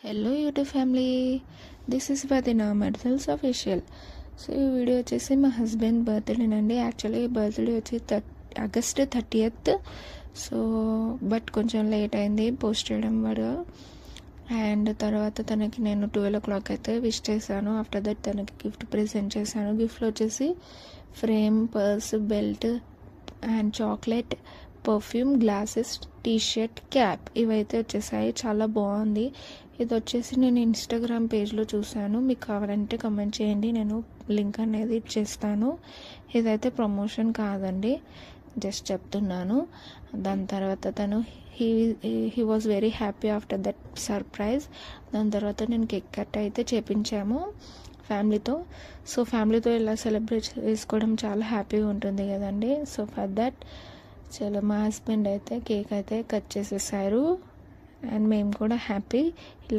Hello YouTube family, this is వదినా medicals official. So ఈ video వచ్చేసి మా హస్బెండ్ బర్త్డేనండి. యాక్చువల్లీ బర్త్డే వచ్చి ఆగస్ట్ 30th. సో బట్ కొంచెం లేట్ అయింది పోస్ట్ చేయడం వల్ల. అండ్ తర్వాత తనకి నేను 12 o'clock అయితే విష్ చేశాను. ఆఫ్టర్ దట్ తనకి గిఫ్ట్ ప్రెజెంట్ చేశాను. గిఫ్ట్లో వచ్చేసి frame, purse, belt and chocolate, perfume, glasses, t-shirt, cap ఇవైతే వచ్చేసాయి. చాలా బాగుంది. ఇది వచ్చేసి నేను ఇన్స్టాగ్రామ్ పేజ్లో చూశాను. మీకు కావాలంటే కమెంట్ చేయండి, నేను లింక్ అనేది ఇచ్చేస్తాను. ఇదైతే ప్రమోషన్ కాదండి, జస్ట్ చెప్తున్నాను. దాని తర్వాత తను he was very happy after that surprise. దాని తర్వాత నేను కేక్ కట్ అయితే చేపించాము ఫ్యామిలీతో. సో ఫ్యామిలీతో ఇలా సెలబ్రేట్ చేసుకోవడం చాలా హ్యాపీగా ఉంటుంది కదండి. సో ఫర్ దట్ చలో మా హస్బెండ్ అయితే కేక్ అయితే కట్ చేసేసారు అండ్ మేము కూడా హ్యాపీ.